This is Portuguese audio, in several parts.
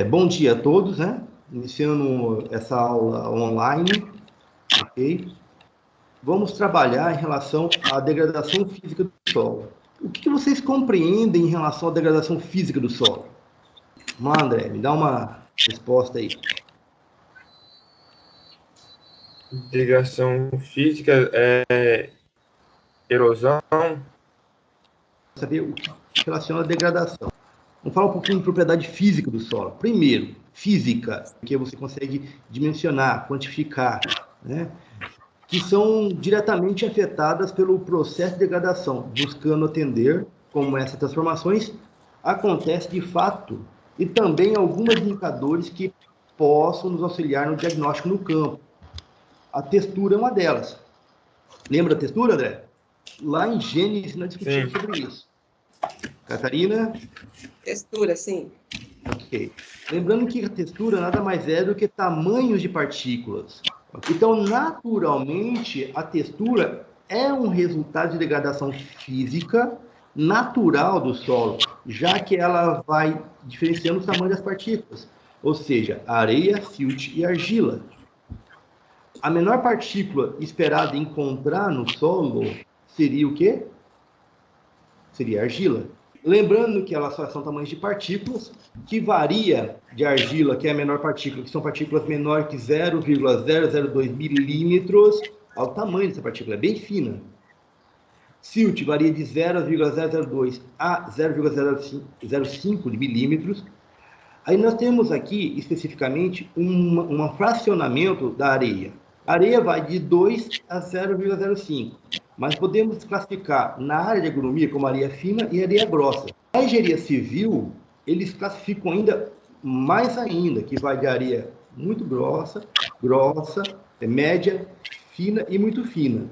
Bom dia a todos, né? Iniciando essa aula online, ok? Vamos trabalhar em relação à degradação física do solo. O que vocês compreendem em relação à degradação física do solo? André, me dá uma resposta aí. Degradação física é erosão. Saber o que relaciona à degradação. Vamos falar um pouquinho de propriedade física do solo. Primeiro, física, que você consegue dimensionar, quantificar, né? Que são diretamente afetadas pelo processo de degradação, buscando atender como essas transformações acontecem de fato e também alguns indicadores que possam nos auxiliar no diagnóstico no campo. A textura é uma delas. Lembra a textura, André? Lá em Gênesis nós discutimos sobre isso. Catarina? Textura, sim. Ok. Lembrando que a textura nada mais é do que tamanhos de partículas. Então, naturalmente, a textura é um resultado de degradação física natural do solo, já que ela vai diferenciando o tamanho das partículas, ou seja, areia, silt e argila. A menor partícula esperada encontrar no solo seria o quê? Seria a argila. Lembrando que elas são tamanhos de partículas, que varia de argila, que é a menor partícula, que são partículas menores que 0,002 milímetros, ao tamanho dessa partícula, é bem fina. Silt varia de 0,002 a 0,05 milímetros. Aí nós temos aqui, especificamente, um fracionamento da areia. A areia vai de 2 a 0,05, mas podemos classificar na área de agronomia como areia fina e areia grossa. Na engenharia civil, eles classificam ainda mais ainda, que vai de areia muito grossa, média, fina e muito fina.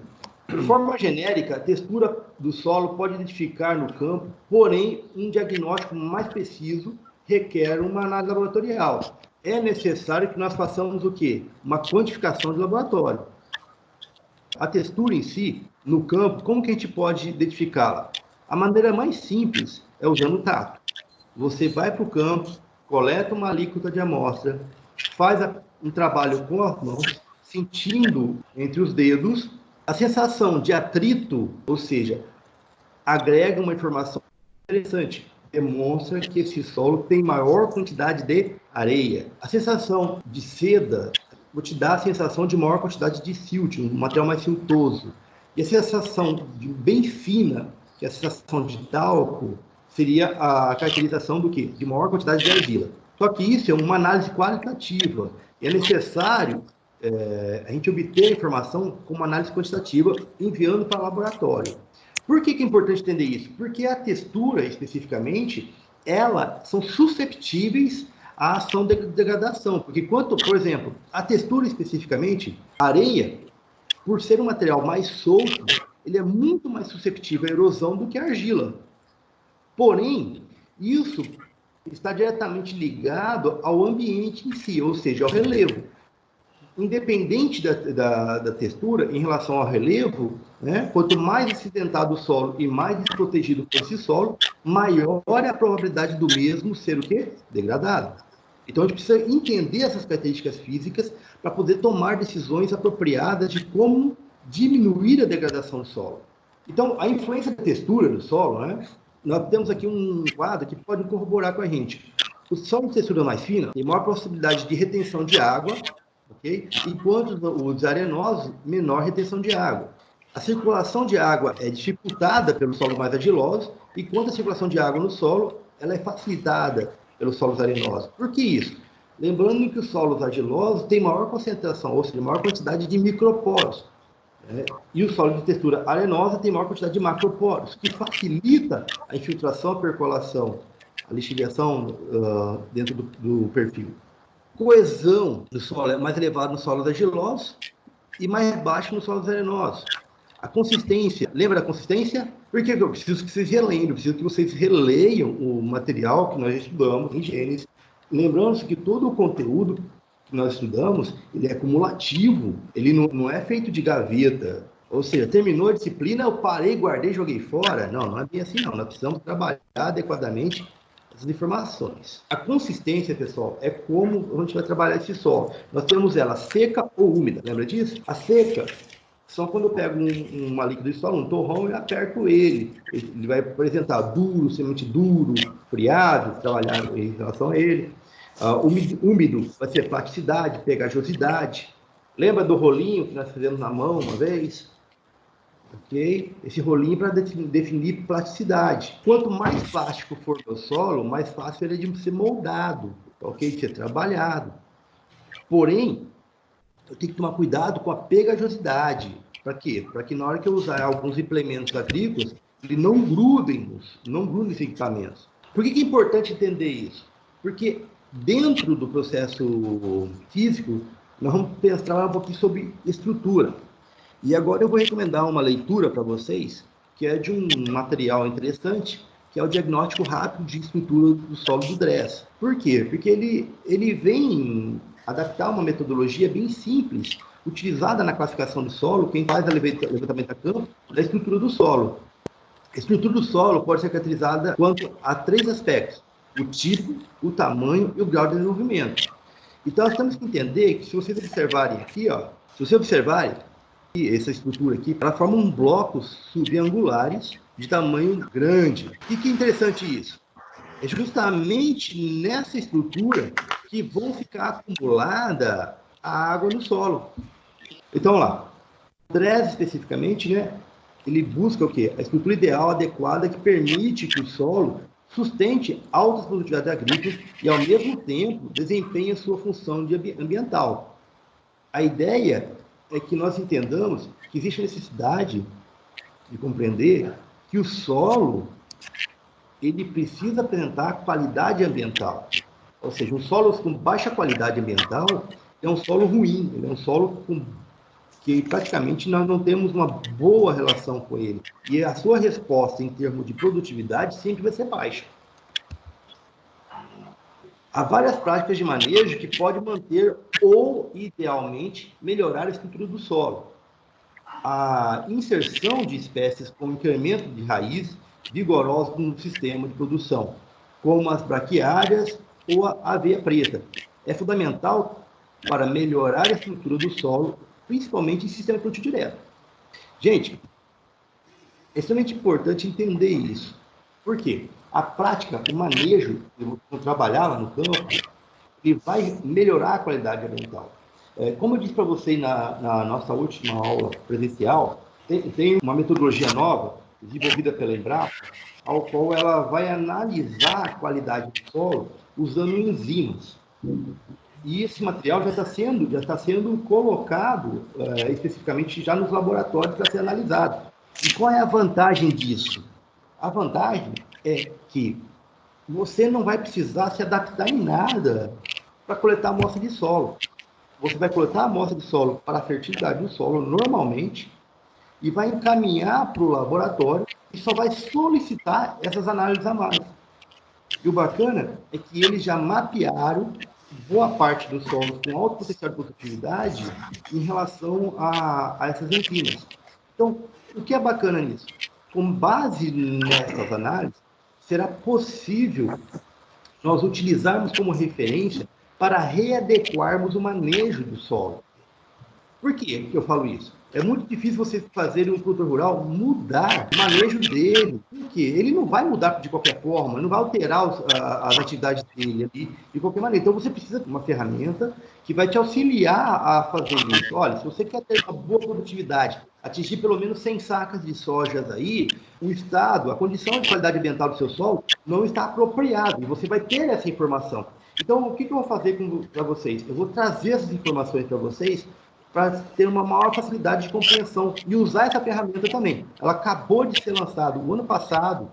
De forma genérica, a textura do solo pode identificar no campo, porém, um diagnóstico mais preciso requer uma análise laboratorial. É necessário que nós façamos o quê? Uma quantificação de laboratório. A textura em si, no campo, como que a gente pode identificá-la? A maneira mais simples é usando o tato. Você vai para o campo, coleta uma alíquota de amostra, faz um trabalho com as mãos, sentindo entre os dedos a sensação de atrito, ou seja, agrega uma informação interessante. Demonstra que esse solo tem maior quantidade de areia. A sensação de seda vou te dar a sensação de maior quantidade de silt, um material mais siltoso. E a sensação bem fina, que é a sensação de talco, seria a caracterização do quê? De maior quantidade de argila. Só que isso é uma análise qualitativa. É necessário a gente obter a informação com uma análise quantitativa enviando para o laboratório. Por que é importante entender isso? Porque a textura, especificamente, elas são susceptíveis à ação de degradação. Porque por exemplo, a textura especificamente, a areia, por ser um material mais solto, ele é muito mais suscetível à erosão do que a argila. Porém, isso está diretamente ligado ao ambiente em si, ou seja, ao relevo. Independente da textura, em relação ao relevo, né, quanto mais acidentado o solo e mais desprotegido for esse solo, maior é a probabilidade do mesmo ser o quê? Degradado. Então, a gente precisa entender essas características físicas para poder tomar decisões apropriadas de como diminuir a degradação do solo. Então, a influência da textura do solo, né, nós temos aqui um quadro que pode corroborar com a gente. O solo de textura mais fina tem maior possibilidade de retenção de água, okay? Enquanto os arenosos, menor retenção de água. A circulação de água é dificultada pelos solos mais argilosos, enquanto a circulação de água no solo ela é facilitada pelos solos arenosos. Por que isso? Lembrando que os solos argilosos têm maior concentração, ou seja, maior quantidade de microporos. E o solo de textura arenosa tem maior quantidade de macroporos, que facilita a infiltração, a percolação, a lixiviação dentro do perfil. Coesão do solo é mais elevada nos solos argilosos e mais baixa nos solos arenosos. A consistência, lembra da consistência? Porque eu preciso que vocês releiam, eu preciso que vocês releiam o material que nós estudamos em Gênesis. Lembrando que todo o conteúdo que nós estudamos, ele é cumulativo, ele não é feito de gaveta. Ou seja, terminou a disciplina, eu parei, guardei, joguei fora. Não é bem assim não. Nós precisamos trabalhar adequadamente essas informações. A consistência, pessoal, é como a gente vai trabalhar esse solo. Nós temos ela seca ou úmida, lembra disso? A seca só quando eu pego uma líquido de solo, um torrão, e aperto ele. Ele vai apresentar duro, semente duro, friado, trabalhar em relação a ele. Úmido vai ser plasticidade, pegajosidade. Lembra do rolinho que nós fizemos na mão uma vez? Ok? Esse rolinho para definir plasticidade. Quanto mais plástico for o solo, mais fácil ele é de ser moldado, ok? De ser trabalhado. Porém, eu tenho que tomar cuidado com a pegajosidade. Para quê? Para que na hora que eu usar alguns implementos agrícolas, ele não grudem nesses equipamentos. Por que é importante entender isso? Porque dentro do processo físico, nós vamos trabalhar um pouquinho sobre estrutura. E agora eu vou recomendar uma leitura para vocês, que é de um material interessante, que é o diagnóstico rápido de estrutura do solo do DRESS. Por quê? Porque ele vem adaptar uma metodologia bem simples, utilizada na classificação do solo, quem faz o levantamento a campo, da estrutura do solo. A estrutura do solo pode ser caracterizada quanto a 3 aspectos: o tipo, o tamanho e o grau de desenvolvimento. Então, nós temos que entender que, se vocês observarem aqui, se vocês observarem, essa estrutura aqui, ela forma blocos subangulares de tamanho grande. E que interessante isso? É justamente nessa estrutura que vão ficar acumulada a água no solo. Então, vamos lá. O DRESS, especificamente, né, ele busca o quê? A estrutura ideal, adequada, que permite que o solo sustente altas produtividades agrícolas e, ao mesmo tempo, desempenhe a sua função ambiental. A ideia é que nós entendamos que existe a necessidade de compreender que o solo ele precisa apresentar qualidade ambiental. Ou seja, um solo com baixa qualidade ambiental é um solo ruim, ele é um solo que praticamente nós não temos uma boa relação com ele. E a sua resposta em termos de produtividade sempre vai ser baixa. Há várias práticas de manejo que podem manter ou, idealmente, melhorar a estrutura do solo. A inserção de espécies com incremento de raiz vigorosos no sistema de produção, como as braquiárias ou a aveia preta, é fundamental para melhorar a estrutura do solo, principalmente em sistema de plantio direto. Gente, é extremamente importante entender isso. Por quê? A prática, o manejo, eu trabalhava no campo, ele vai melhorar a qualidade ambiental. Como eu disse para vocês na nossa última aula presencial, tem uma metodologia nova, desenvolvida pela Embrapa, ao qual ela vai analisar a qualidade do solo usando enzimas. E esse material já está sendo colocado especificamente já nos laboratórios para ser analisado. E qual é a vantagem disso? A vantagem é que você não vai precisar se adaptar em nada para coletar amostra de solo. Você vai coletar a amostra de solo para a fertilidade do solo normalmente e vai encaminhar para o laboratório e só vai solicitar essas análises a mais. E o bacana é que eles já mapearam boa parte dos solos com alto potencial de produtividade em relação a essas enzimas. Então, o que é bacana nisso? Com base nessas análises, será possível nós utilizarmos como referência para readequarmos o manejo do solo. Por que eu falo isso? É muito difícil você fazer um produtor rural mudar o manejo dele. Por quê? Ele não vai mudar de qualquer forma, não vai alterar as atividades dele ali de qualquer maneira. Então, você precisa de uma ferramenta que vai te auxiliar a fazer isso. Olha, se você quer ter uma boa produtividade, atingir pelo menos 100 sacas de sojas aí, o estado, a condição de qualidade ambiental do seu solo não está apropriada e você vai ter essa informação. Então, o que eu vou fazer para vocês? Eu vou trazer essas informações para vocês para ter uma maior facilidade de compreensão e usar essa ferramenta também. Ela acabou de ser lançada o ano passado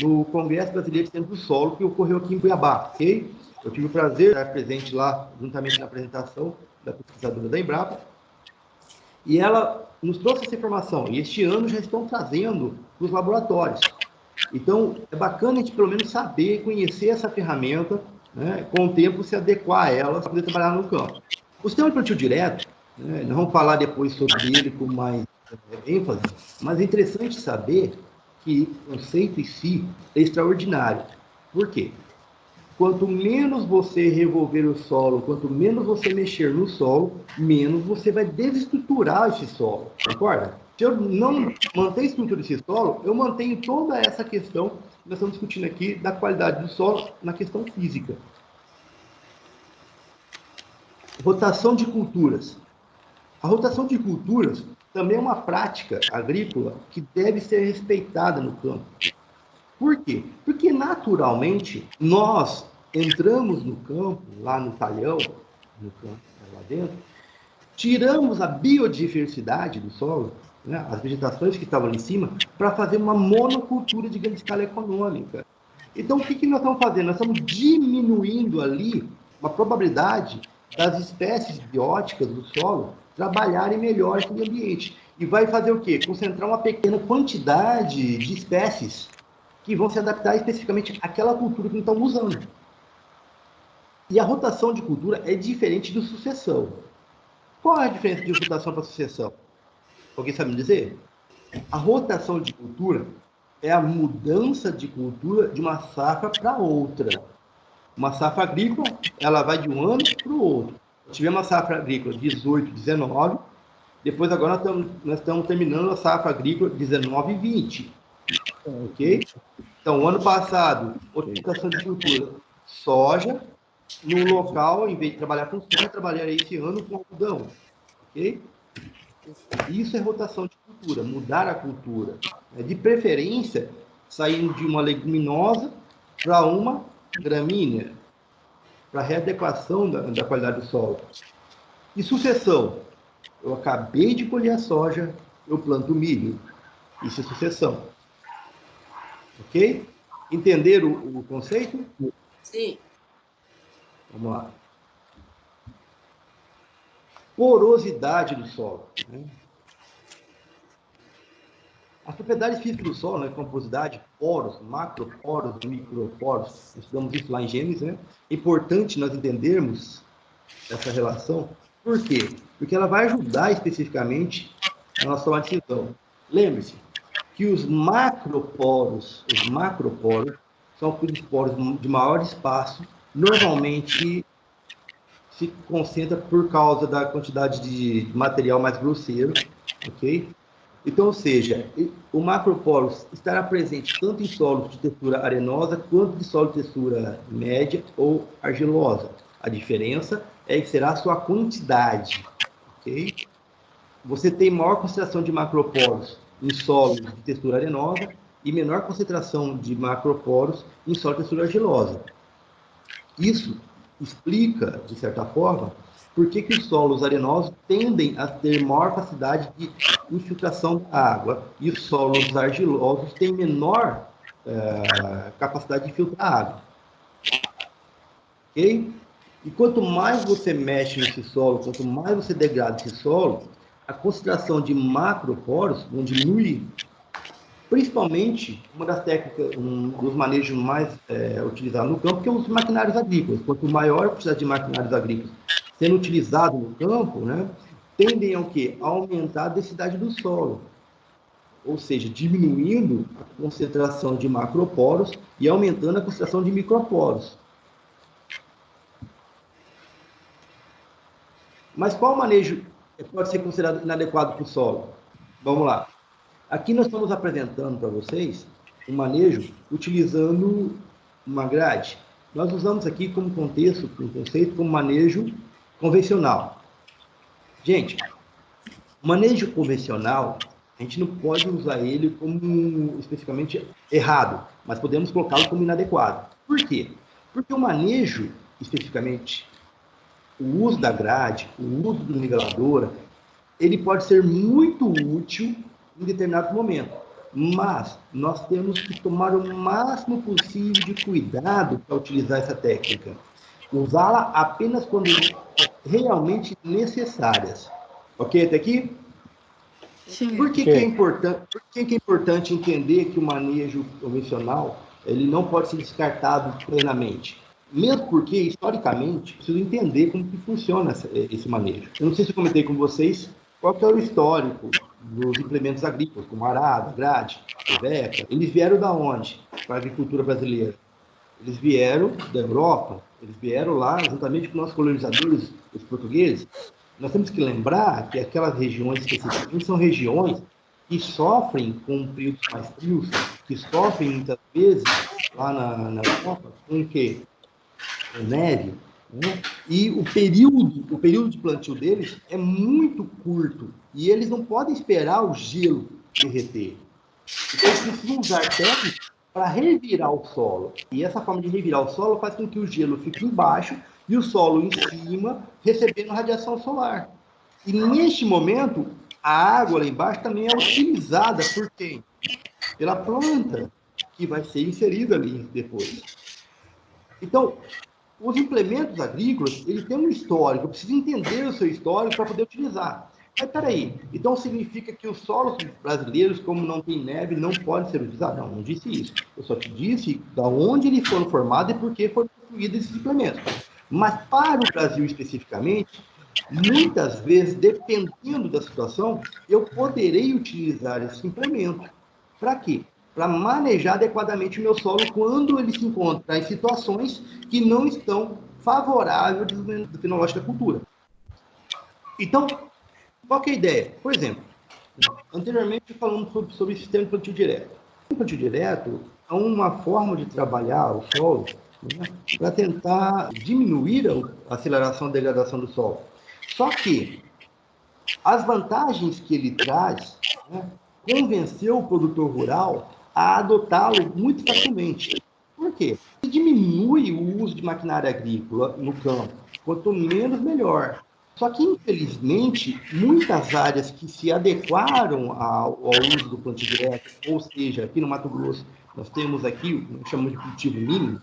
no Congresso Brasileiro de Ciência do Solo, que ocorreu aqui em Cuiabá, ok? Eu tive o prazer de estar presente lá, juntamente na apresentação da pesquisadora da Embrapa, e ela nos trouxe essa informação, e este ano já estão trazendo para os laboratórios. Então, é bacana a gente, pelo menos, saber, conhecer essa ferramenta, né, com o tempo se adequar a ela para poder trabalhar no campo. O sistema de plantio direto, nós vamos falar depois sobre ele com mais ênfase, mas é interessante saber que o conceito em si é extraordinário. Por quê? Quanto menos você revolver o solo, quanto menos você mexer no solo, menos você vai desestruturar esse solo, concorda? Se eu não manter a estrutura desse solo, eu mantenho toda essa questão que nós estamos discutindo aqui da qualidade do solo na questão física. Rotação de culturas. A rotação de culturas também é uma prática agrícola que deve ser respeitada no campo. Por quê? Porque, naturalmente, nós entramos no campo, lá no talhão, no campo, lá dentro, tiramos a biodiversidade do solo, né, as vegetações que estavam ali em cima, para fazer uma monocultura de grande escala econômica. Então, o que nós estamos fazendo? Nós estamos diminuindo ali uma probabilidade das espécies bióticas do solo trabalharem melhor no ambiente. E vai fazer o quê? Concentrar uma pequena quantidade de espécies que vão se adaptar especificamente àquela cultura que não estão usando. E a rotação de cultura é diferente de sucessão. Qual é a diferença de rotação para sucessão? Alguém sabe me dizer? A rotação de cultura é a mudança de cultura de uma safra para outra. Uma safra agrícola, ela vai de um ano para o outro. Tivemos uma safra agrícola 18, 19, depois agora nós estamos terminando a safra agrícola 19 e 20. Ok? Então, o ano passado, rotação de cultura, soja, no local, em vez de trabalhar com soja, trabalharei esse ano com algodão. Ok? Isso é rotação de cultura, mudar a cultura. De preferência, saindo de uma leguminosa para uma gramínea, para readequação da qualidade do solo. E sucessão. Eu acabei de colher a soja, eu planto milho. Isso é sucessão. Ok? Entenderam o conceito? Sim. Vamos lá. Porosidade do solo. Né? As propriedades físicas do solo, né, composidade, poros, macroporos, microporos, estudamos isso lá em Gênesis, né? É importante nós entendermos essa relação. Por quê? Porque ela vai ajudar especificamente a nossa tomada de decisão. Lembre-se que os macroporos são aqueles poros de maior espaço, normalmente se concentra por causa da quantidade de material mais grosseiro, ok? Então, ou seja, o macroporo estará presente tanto em solos de textura arenosa quanto de solo de textura média ou argilosa. A diferença é que será a sua quantidade, ok? Você tem maior concentração de macroporos em solos de textura arenosa e menor concentração de macroporos em solo de textura argilosa. Isso explica, de certa forma, por que os solos arenosos tendem a ter maior capacidade de infiltração da água e os solos argilosos têm menor capacidade de filtrar a água. Ok? E quanto mais você mexe nesse solo, quanto mais você degrada esse solo, a concentração de macroporos vão diminuir. Principalmente, uma das técnicas, um dos manejos mais utilizados no campo, que é os maquinários agrícolas. Quanto maior a quantidade de maquinários agrícolas sendo utilizado no campo, né, tendem ao quê? A aumentar a densidade do solo. Ou seja, diminuindo a concentração de macroporos e aumentando a concentração de microporos. Mas qual manejo pode ser considerado inadequado para o solo? Vamos lá. Aqui nós estamos apresentando para vocês um manejo utilizando uma grade. Nós usamos aqui como contexto, como conceito, como manejo convencional. Gente, manejo convencional, a gente não pode usar ele como especificamente errado, mas podemos colocá-lo como inadequado. Por quê? Porque o manejo, especificamente, o uso da grade, o uso do niveladora, ele pode ser muito útil em determinado momento, mas nós temos que tomar o máximo possível de cuidado para utilizar essa técnica. Usá-la apenas quando realmente necessárias. Ok até aqui? Sim. Por que é importante entender que o manejo convencional ele não pode ser descartado plenamente? Mesmo porque, historicamente, preciso entender como que funciona esse manejo. Eu não sei se eu comentei com vocês qual que é o histórico dos implementos agrícolas, como arada, grade, rebeca. Eles vieram da onde para a agricultura brasileira? Eles vieram da Europa, eles vieram lá juntamente com nossos colonizadores, os portugueses. Nós temos que lembrar que aquelas regiões especificamente são regiões que sofrem com períodos mais frios, que sofrem muitas vezes lá na Europa com o quê? Com neve, né? E o período de plantio deles é muito curto e eles não podem esperar o gelo derreter. Então eles precisam usar técnicas para revirar o solo. E essa forma de revirar o solo faz com que o gelo fique embaixo e o solo em cima, recebendo radiação solar. E neste momento, a água lá embaixo também é utilizada por quem? Pela planta, que vai ser inserida ali depois. Então, os implementos agrícolas, eles têm um histórico, eu preciso entender o seu histórico para poder utilizar. Mas peraí, então significa que os solos brasileiros, como não tem neve, não podem ser utilizados? Não, não disse isso. Eu só te disse de onde eles foram formados e por que foram construídos esses implementos. Mas para o Brasil especificamente, muitas vezes, dependendo da situação, eu poderei utilizar esse implemento. Para quê? Para manejar adequadamente o meu solo quando ele se encontra em situações que não estão favoráveis ao desenvolvimento fenológico da cultura. Então, qual que é a ideia? Por exemplo, anteriormente falamos sobre o sistema de plantio direto. O plantio direto é uma forma de trabalhar o solo, né, para tentar diminuir a aceleração da degradação do solo. Só que as vantagens que ele traz, né, convenceu o produtor rural a adotá-lo muito facilmente. Por quê? Ele diminui o uso de maquinária agrícola no campo. Quanto menos, melhor. Só que, infelizmente, muitas áreas que se adequaram ao uso do plantio direto, ou seja, aqui no Mato Grosso, nós temos aqui o que chamamos de cultivo mínimo,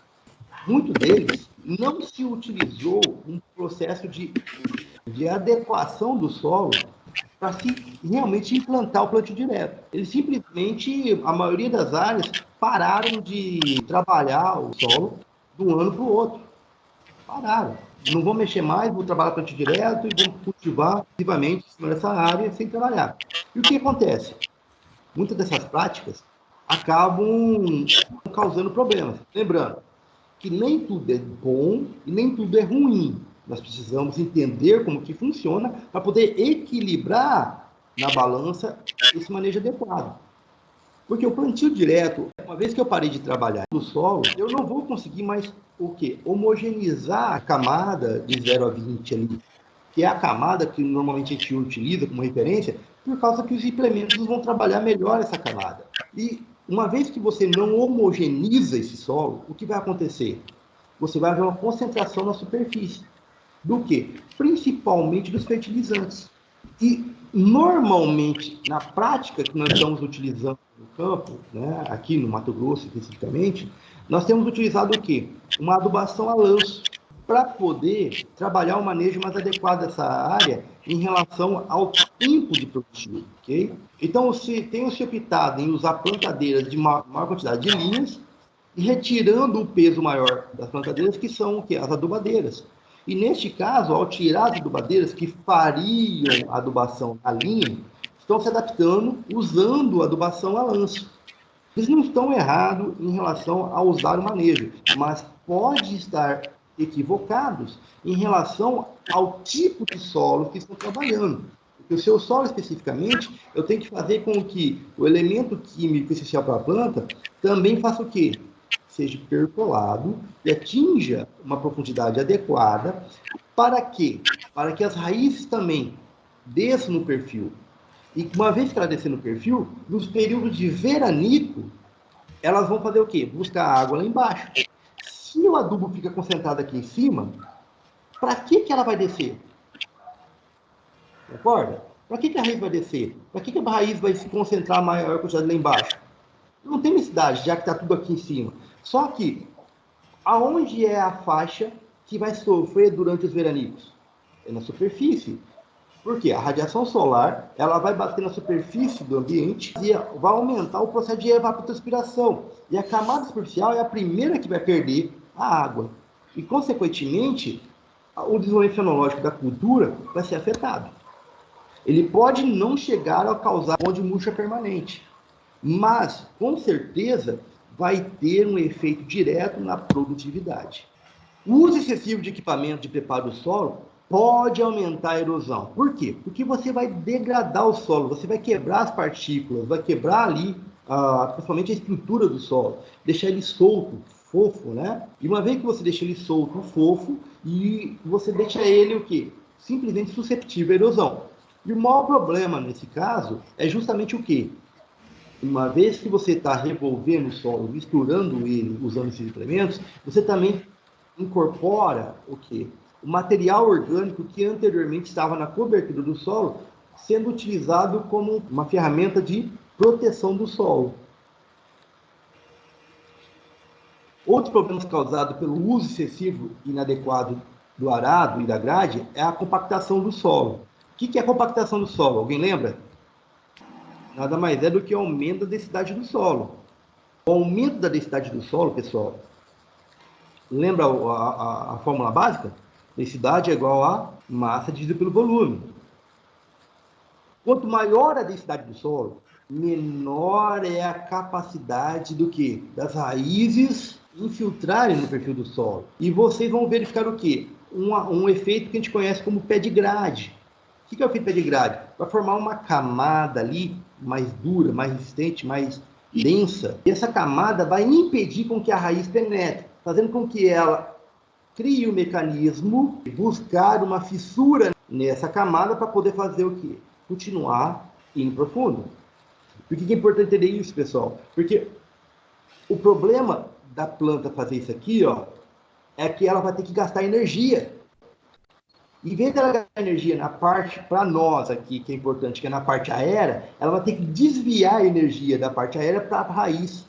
muitos deles não se utilizou um processo de adequação do solo para se realmente implantar o plantio direto. Eles simplesmente, a maioria das áreas, pararam de trabalhar o solo de um ano para o outro. Pararam. Não vou mexer mais, vou trabalhar plantio direto e vou cultivar ativamente em cima dessa área sem trabalhar. E o que acontece? Muitas dessas práticas acabam causando problemas. Lembrando que nem tudo é bom e nem tudo é ruim. Nós precisamos entender como que funciona para poder equilibrar na balança esse manejo adequado. Porque o plantio direto, uma vez que eu parei de trabalhar no solo, eu não vou conseguir mais o quê? Homogeneizar a camada de 0 a 20 ali, que é a camada que normalmente a gente utiliza como referência, por causa que os implementos vão trabalhar melhor essa camada. E uma vez que você não homogeneiza esse solo, o que vai acontecer? Você vai ver uma concentração na superfície. Do quê? Principalmente dos fertilizantes. E, normalmente, na prática que nós estamos utilizando no campo, né, aqui no Mato Grosso especificamente, nós temos utilizado o quê? Uma adubação a lanço, para poder trabalhar o manejo mais adequado dessa área em relação ao tempo de plantio, ok? Então, tem-se optado em usar plantadeiras de maior quantidade de linhas e retirando o peso maior das plantadeiras, que são o quê? As adubadeiras. E, neste caso, ao tirar as adubadeiras que fariam a adubação na linha, estão se adaptando usando a adubação a lanço. Eles não estão errados em relação a usar o manejo, mas pode estar equivocados em relação ao tipo de solo que estão trabalhando. Porque o seu solo, especificamente, eu tenho que fazer com que o elemento químico essencial para a planta também faça o quê? Seja percolado e atinja uma profundidade adequada. Para quê? Para que as raízes também desçam no perfil. E uma vez que ela descer no perfil, nos períodos de veranico, elas vão fazer o quê? Buscar água lá embaixo. Se o adubo fica concentrado aqui em cima, para que ela vai descer? Concorda? Para que a raiz vai descer? Para que a raiz vai se concentrar a maior quantidade lá embaixo? Não tem necessidade, já que está tudo aqui em cima. Só que, aonde é a faixa que vai sofrer durante os veranicos? É na superfície. Por quê? A radiação solar, ela vai bater na superfície do ambiente e vai aumentar o processo de evapotranspiração. E a camada superficial é a primeira que vai perder a água. E, consequentemente, o desenvolvimento fenológico da cultura vai ser afetado. Ele pode não chegar a causar pó de murcha permanente, mas, com certeza, vai ter um efeito direto na produtividade. O uso excessivo de equipamento de preparo do solo pode aumentar a erosão. Por quê? Porque você vai degradar o solo, você vai quebrar as partículas, vai quebrar ali, principalmente a estrutura do solo, deixar ele solto, fofo, né? E uma vez que você deixa ele solto, fofo, e você deixa ele o quê? Simplesmente susceptível à erosão. E o maior problema nesse caso é justamente o quê? Uma vez que você está revolvendo o solo, misturando ele, usando esses elementos, você também incorpora o quê? O material orgânico que anteriormente estava na cobertura do solo, sendo utilizado como uma ferramenta de proteção do solo. Outros problemas causados pelo uso excessivo e inadequado do arado e da grade é a compactação do solo. O que é a compactação do solo? Alguém lembra? Nada mais é do que o aumento da densidade do solo. O aumento da densidade do solo, pessoal, lembra a fórmula básica? Densidade é igual a massa dividida pelo volume. Quanto maior a densidade do solo, menor é a capacidade do quê? Das raízes infiltrarem no perfil do solo. E vocês vão verificar o quê? Um efeito que a gente conhece como pé de grade. O que é o efeito pé de grade? Vai formar uma camada ali mais dura, mais resistente, mais densa. E essa camada vai impedir com que a raiz penetre, fazendo com que ela crie um mecanismo de buscar uma fissura nessa camada para poder fazer o quê? Continuar indo profundo. Por que é importante entender isso, pessoal? Porque o problema da planta fazer isso aqui, ó, é que ela vai ter que gastar energia. Em vez dela gastar energia na parte, para nós aqui, que é importante, que é na parte aérea, ela vai ter que desviar a energia da parte aérea para a raiz.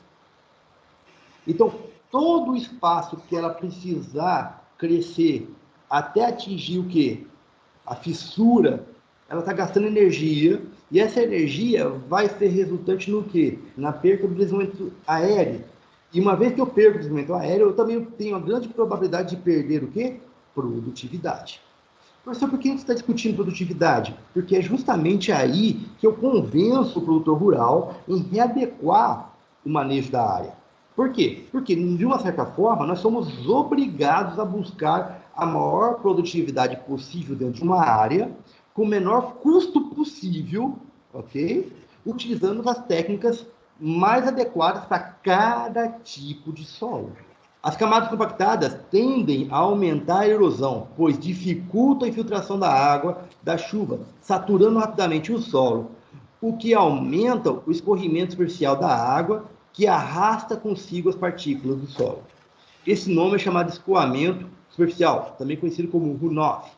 Então, todo o espaço que ela precisar crescer até atingir o quê? A fissura, ela está gastando energia, e essa energia vai ser resultante no quê? Na perca do desenvolvimento aéreo. E uma vez que eu perco o desenvolvimento aéreo, eu também tenho a grande probabilidade de perder o quê? Produtividade. Professor, por que a gente está discutindo produtividade? Porque é justamente aí que eu convenço o produtor rural em readequar o manejo da área. Por quê? Porque, de uma certa forma, nós somos obrigados a buscar a maior produtividade possível dentro de uma área, com o menor custo possível, ok? Utilizando as técnicas mais adequadas para cada tipo de solo. As camadas compactadas tendem a aumentar a erosão, pois dificultam a infiltração da água da chuva, saturando rapidamente o solo, o que aumenta o escorrimento superficial da água, que arrasta consigo as partículas do solo. Esse nome é chamado de escoamento superficial, também conhecido como runoff.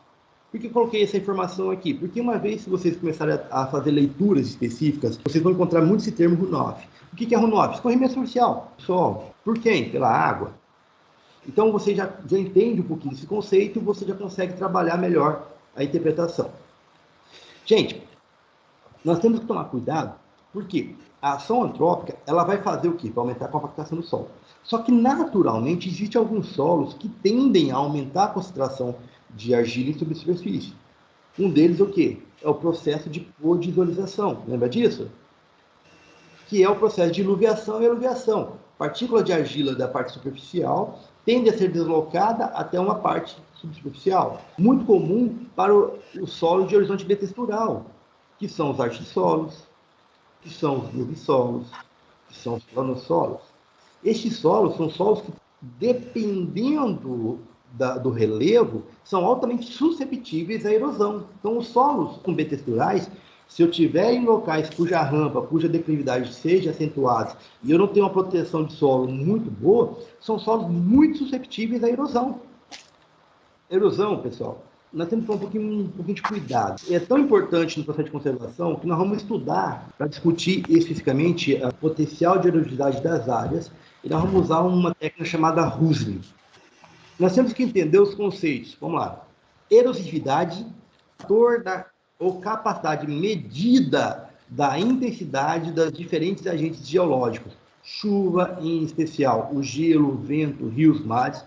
Por que eu coloquei essa informação aqui? Porque uma vez que vocês começarem a fazer leituras específicas, vocês vão encontrar muito esse termo runoff. O que é runoff? Escorrimento superficial do solo. Por quem? Pela água. Então, você já entende um pouquinho desse conceito e você já consegue trabalhar melhor a interpretação. Gente, nós temos que tomar cuidado, porque a ação antrópica, ela vai fazer o quê? Vai aumentar a compactação do solo. Só que, naturalmente, existem alguns solos que tendem a aumentar a concentração de argila em subsuperfície. Um deles é o quê? É o processo de podisolização. Lembra disso? Que é o processo de diluviação e aluviação. Partícula de argila da parte superficial tende a ser deslocada até uma parte subsuperficial. Muito comum para o solo de horizonte bitextural, que são os artissolos, que são os nubissolos, que são os planossolos. Estes solos são solos que, dependendo do relevo, são altamente susceptíveis à erosão. Então, os solos com bitexturais, se eu tiver em locais cuja rampa, cuja declividade seja acentuada, e eu não tenho uma proteção de solo muito boa, são solos muito susceptíveis à erosão. Erosão, pessoal, nós temos que ter um pouquinho de cuidado. É tão importante no processo de conservação que nós vamos estudar para discutir especificamente o potencial de erosividade das áreas, e nós vamos usar uma técnica chamada Rusli. Nós temos que entender os conceitos. Vamos lá. Erosividade, fator ou capacidade medida da intensidade das diferentes agentes geológicos, chuva em especial, o gelo, o vento, rios, mares,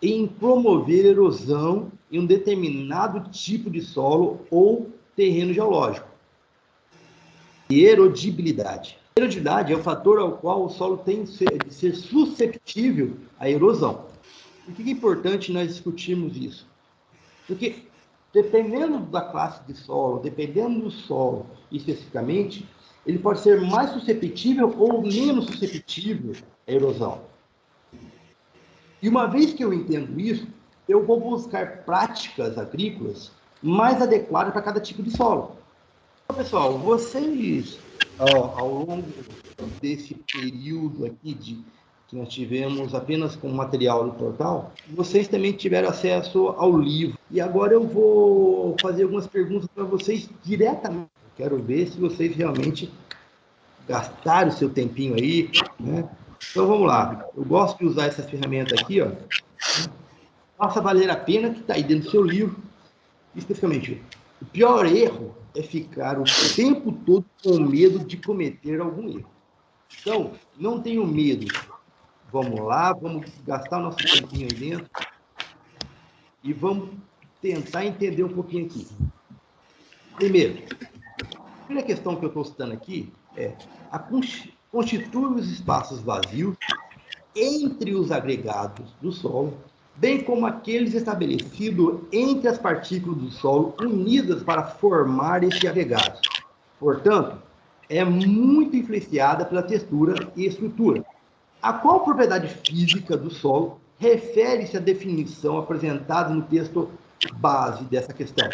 em promover erosão em um determinado tipo de solo ou terreno geológico. Erodibilidade. Erodibilidade é o fator ao qual o solo tem de ser susceptível à erosão. Por que é importante nós discutirmos isso? Porque, dependendo da classe de solo, dependendo do solo especificamente, ele pode ser mais suscetível ou menos suscetível à erosão. E uma vez que eu entendo isso, eu vou buscar práticas agrícolas mais adequadas para cada tipo de solo. Então, pessoal, vocês, ao longo desse período aqui que nós tivemos apenas com material do portal, vocês também tiveram acesso ao livro. E agora eu vou fazer algumas perguntas para vocês diretamente. Quero ver se vocês realmente gastaram o seu tempinho aí, né? Então vamos lá. Eu gosto de usar essa ferramenta aqui, ó. Faça valer a pena, que está aí dentro do seu livro. Especificamente, o pior erro é ficar o tempo todo com medo de cometer algum erro. Então, não tenham medo. Vamos lá, vamos gastar o nosso tempinho aí dentro e vamos tentar entender um pouquinho aqui. Primeiro, a primeira questão que eu estou citando aqui é constitui os espaços vazios entre os agregados do solo, bem como aqueles estabelecidos entre as partículas do solo unidas para formar esse agregado. Portanto, é muito influenciada pela textura e estrutura. A qual propriedade física do solo refere-se à definição apresentada no texto base dessa questão?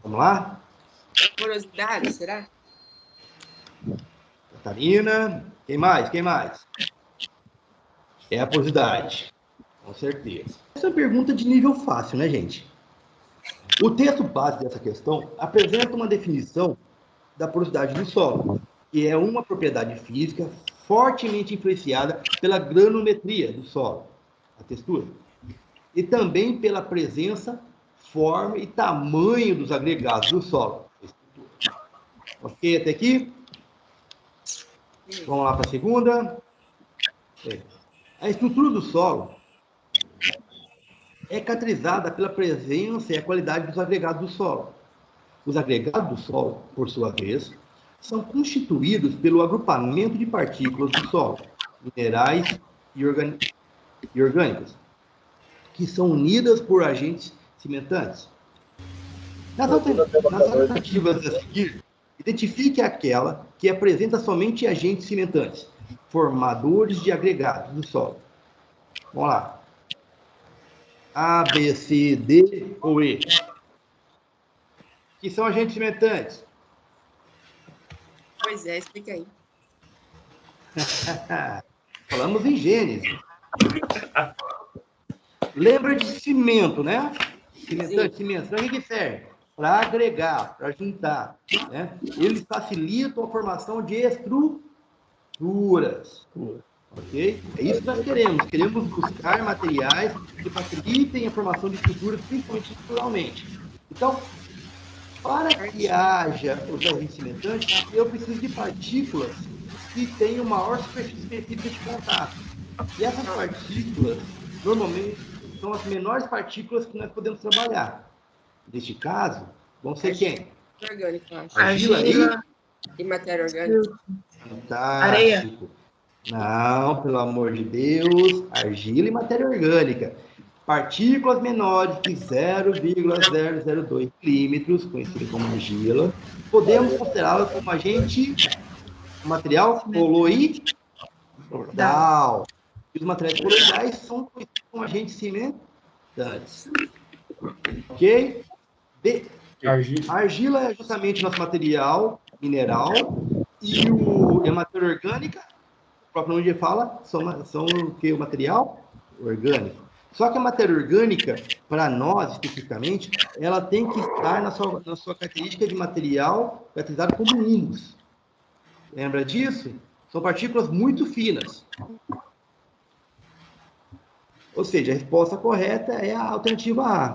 Vamos lá? Porosidade, será? Catarina. Quem mais? Quem mais? É a porosidade. Com certeza. Essa é uma pergunta de nível fácil, né, gente? O texto base dessa questão apresenta uma definição da porosidade do solo, que é uma propriedade física fortemente influenciada pela granulometria do solo, a textura, e também pela presença, forma e tamanho dos agregados do solo. Ok, até aqui? Vamos lá para a segunda. A estrutura do solo é caracterizada pela presença e a qualidade dos agregados do solo. Os agregados do solo, por sua vez, são constituídos pelo agrupamento de partículas do solo, minerais e orgânicas, que são unidas por agentes cimentantes. Nas alternativas a seguir, identifique aquela que apresenta somente agentes cimentantes, formadores de agregados do solo. Vamos lá. A, B, C, D ou E? Que são agentes cimentantes? Pois é, explica aí. Falamos em Gênesis. Lembra de cimento, né? Cimentante, cimento. Para que serve? Para agregar, para juntar. Né? Eles facilitam a formação de estruturas. Ok? É isso que nós queremos. Queremos buscar materiais que facilitem a formação de estruturas, principalmente estruturalmente. Então, para que haja os agentes cimentantes, eu preciso de partículas que tenham maior superfície específica de contato. E essas partículas, normalmente, são as menores partículas que nós podemos trabalhar. Neste caso, vão ser quem? Orgânico, eu acho. Argila E matéria orgânica. Fantástico. Areia. Não, pelo amor de Deus, argila e matéria orgânica. Partículas menores que 0,002 milímetros, conhecido como argila, podemos considerá-las como material coloidal. E os materiais coloidais são conhecidos como agentes cimentantes. Ok? Argila é justamente nosso material mineral e a matéria orgânica, o próprio nome fala, são o que? O material orgânico. Só que a matéria orgânica, para nós especificamente, ela tem que estar na sua característica de material caracterizado como humus. Lembra disso? São partículas muito finas. Ou seja, a resposta correta é a alternativa A.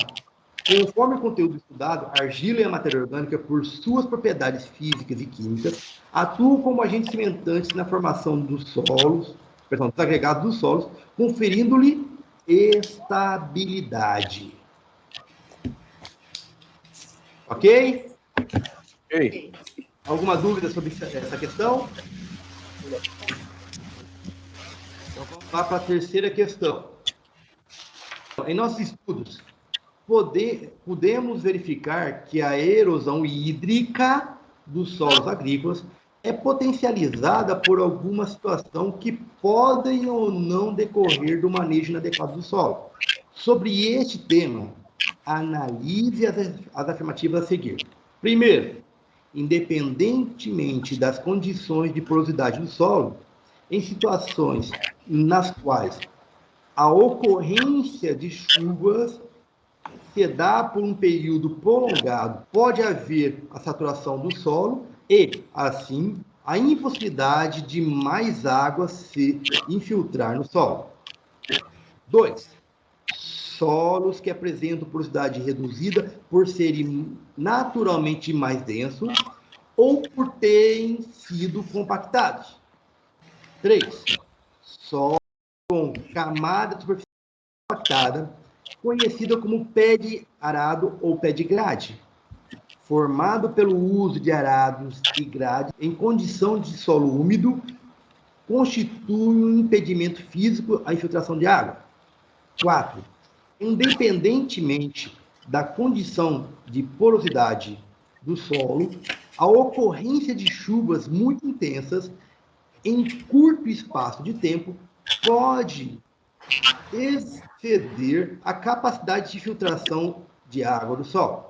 Conforme o conteúdo estudado, a argila e a matéria orgânica, por suas propriedades físicas e químicas, atuam como agentes cimentantes na formação dos solos, dos agregados dos solos, conferindo-lhe estabilidade. Ok? Ok. Alguma dúvida sobre essa questão? Então, vamos lá para a terceira questão. Em nossos estudos, podemos verificar que a erosão hídrica dos solos agrícolas é potencializada por alguma situação que podem ou não decorrer do manejo inadequado do solo. Sobre este tema, analise as afirmativas a seguir. Primeiro, independentemente das condições de porosidade do solo, em situações nas quais a ocorrência de chuvas se dá por um período prolongado, pode haver a saturação do solo e, assim, a impossibilidade de mais água se infiltrar no solo. 2. Solos que apresentam porosidade reduzida por serem naturalmente mais densos ou por terem sido compactados. 3. Solos com camada superficial compactada, conhecida como pé de arado ou pé de grade, formado pelo uso de arados e grades em condição de solo úmido, constitui um impedimento físico à infiltração de água. 4. Independentemente da condição de porosidade do solo, a ocorrência de chuvas muito intensas em curto espaço de tempo pode exceder a capacidade de filtração de água do solo.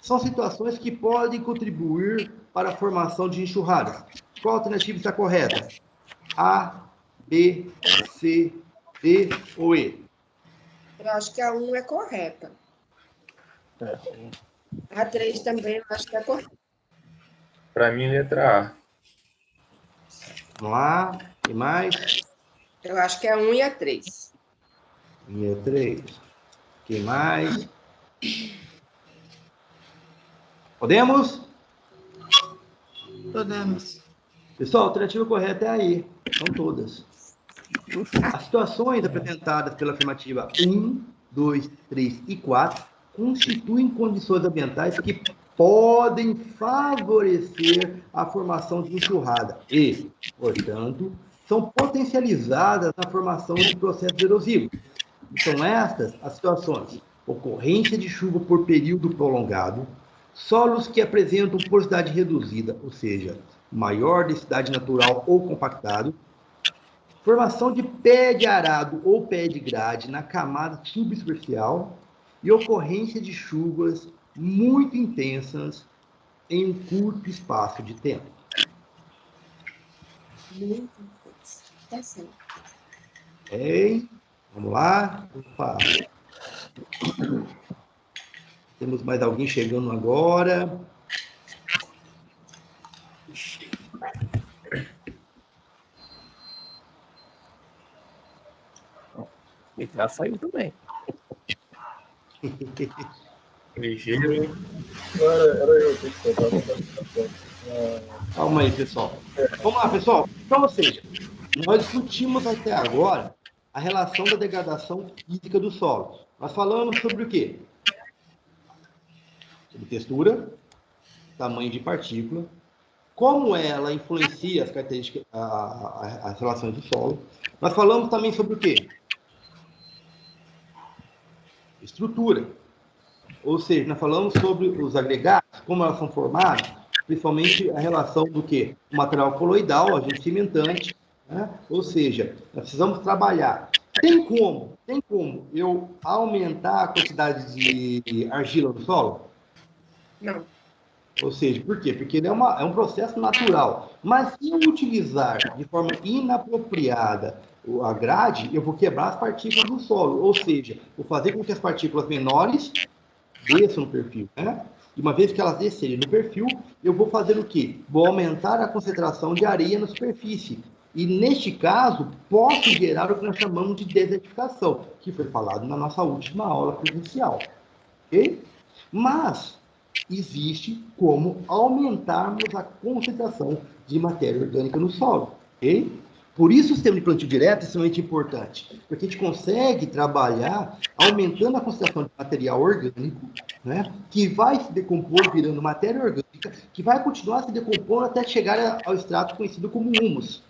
São situações que podem contribuir para a formação de enxurradas. Qual alternativa está correta? A, B, C, D ou E? Eu acho que a 1 é correta. A 3 também eu acho que é correta. Para mim, letra A. Vamos lá. E mais? Eu acho que é a 1 e a 3. E a 3. Que mais? Podemos? Podemos. Pessoal, a alternativa correta é a E. São todas. As situações apresentadas pela afirmativa 1, 2, 3 e 4 constituem condições ambientais que podem favorecer a formação de enxurrada e, portanto, são potencializadas na formação de processos erosivos. São estas as situações: ocorrência de chuva por período prolongado, solos que apresentam porosidade reduzida, ou seja, maior densidade natural ou compactado, formação de pé de arado ou pé de grade na camada subsuperficial e ocorrência de chuvas muito intensas em um curto espaço de tempo. Muito intenso. Tá certo. Ok? Vamos lá. Opa. Temos mais alguém chegando agora. Ele já saiu também. Ligeiro, hein? Era eu que estava. Calma aí, pessoal. Vamos lá, pessoal. Então, ou seja, nós discutimos até agora a relação da degradação física do solo. Nós falamos sobre o quê? Sobre textura, tamanho de partícula, como ela influencia as características, as relações do solo. Nós falamos também sobre o quê? Estrutura. Ou seja, nós falamos sobre os agregados, como elas são formadas, principalmente a relação do quê? O material coloidal, agente cimentante, né? Ou seja, nós precisamos trabalhar. Tem como eu aumentar a quantidade de argila no solo? Não. Ou seja, por quê? Porque ele é um processo natural. Mas se eu utilizar de forma inapropriada a grade, eu vou quebrar as partículas do solo. Ou seja, vou fazer com que as partículas menores desçam no perfil, né? E uma vez que elas descerem no perfil, eu vou fazer o quê? Vou aumentar a concentração de areia na superfície. E, neste caso, posso gerar o que nós chamamos de desertificação, que foi falado na nossa última aula presencial. Ok? Mas existe como aumentarmos a concentração de matéria orgânica no solo. Ok? Por isso o sistema de plantio direto é extremamente importante, porque a gente consegue trabalhar aumentando a concentração de material orgânico, né, que vai se decompor virando matéria orgânica, que vai continuar se decompondo até chegar ao extrato conhecido como humus.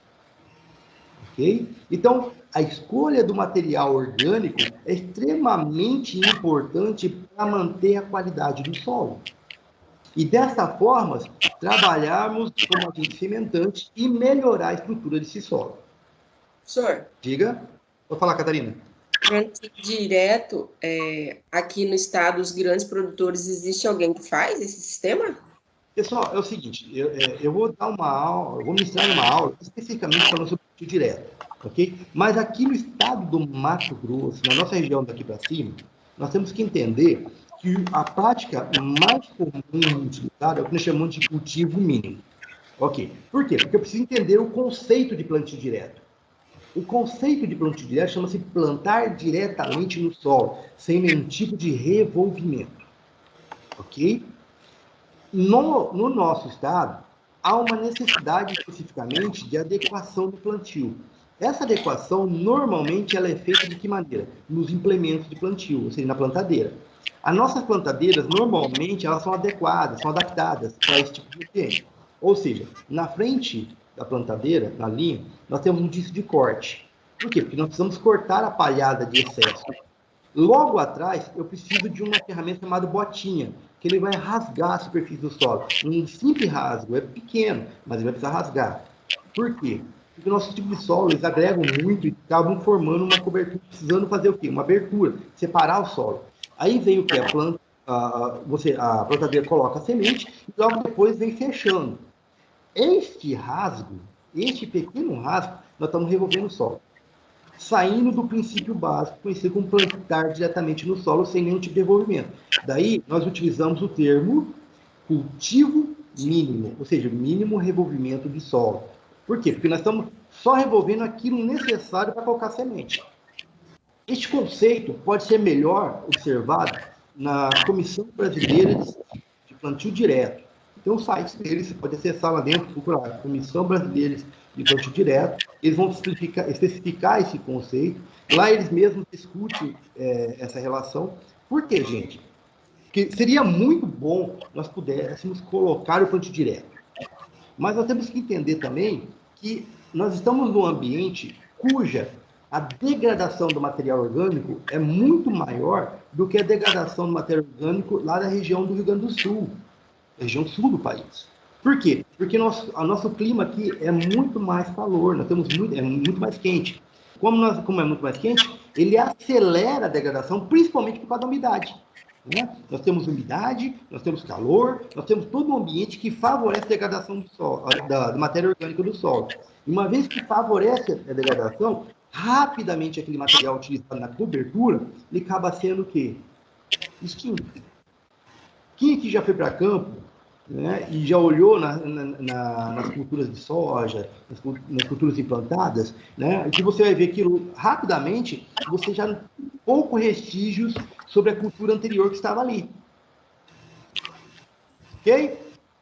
Ok? Então, a escolha do material orgânico é extremamente importante para manter a qualidade do solo. E dessa forma, trabalharmos como agente cimentante e melhorar a estrutura desse solo. Professor, Diga. Vou falar, Catarina. plantio direto, aqui no estado, os grandes produtores, existe alguém que faz esse sistema? Pessoal, é o seguinte, eu vou dar uma aula, eu vou ministrar uma aula especificamente falando sobre plantio direto, ok? Mas aqui no estado do Mato Grosso, na nossa região daqui para cima, nós temos que entender que a prática mais comum utilizada é o que nós chamamos de cultivo mínimo. Ok. Por quê? Porque eu preciso entender o conceito de plantio direto. O conceito de plantio direto chama-se plantar diretamente no solo, sem nenhum tipo de revolvimento. Ok? No nosso estado, há uma necessidade especificamente de adequação do plantio. Essa adequação, normalmente, ela é feita de que maneira? Nos implementos de plantio, ou seja, na plantadeira. As nossas plantadeiras, normalmente, elas são adequadas, são adaptadas para esse tipo de ambiente. Ou seja, na frente da plantadeira, na linha, nós temos um disco de corte. Por quê? Porque nós precisamos cortar a palhada de excesso. Logo atrás, eu preciso de uma ferramenta chamada botinha, que ele vai rasgar a superfície do solo. Um simples rasgo, é pequeno, mas ele vai precisar rasgar. Por quê? Porque o nosso tipo de solo, eles agregam muito e acabam formando uma cobertura, precisando fazer o quê? Uma abertura, separar o solo. Aí vem o que? A plantadeira coloca a semente e logo depois vem fechando. Este rasgo, este pequeno rasgo, nós estamos revolvendo o solo. Saindo do princípio básico, conhecido como plantar diretamente no solo, sem nenhum tipo de revolvimento. Daí, nós utilizamos o termo cultivo mínimo, ou seja, mínimo revolvimento de solo. Por quê? Porque nós estamos só revolvendo aquilo necessário para colocar semente. Este conceito pode ser melhor observado na Comissão Brasileira de Plantio Direto. Tem um site deles, você pode acessar lá dentro, procurar Comissão Brasileira de Plantio Direto. Eles vão especificar esse conceito. Lá eles mesmos discutem essa relação. Por quê, gente? Porque seria muito bom nós pudéssemos colocar o plantio direto. Mas nós temos que entender também que nós estamos num ambiente cuja a degradação do material orgânico é muito maior do que a degradação do material orgânico lá da região do Rio Grande do Sul, região sul do país. Por quê? Porque o nosso clima aqui é muito mais calor, nós temos muito mais quente. Como é muito mais quente, ele acelera a degradação, principalmente por causa da umidade. Né? Nós temos umidade, nós temos calor, nós temos todo um ambiente que favorece a degradação do solo, da matéria orgânica do solo. E uma vez que favorece a degradação, rapidamente aquele material utilizado na cobertura, ele acaba sendo o quê? Extinto. Quem aqui já foi para campo, né, e já olhou nas culturas de soja, nas culturas implantadas, né, que você vai ver que rapidamente você já tem poucos vestígios sobre a cultura anterior que estava ali. Ok?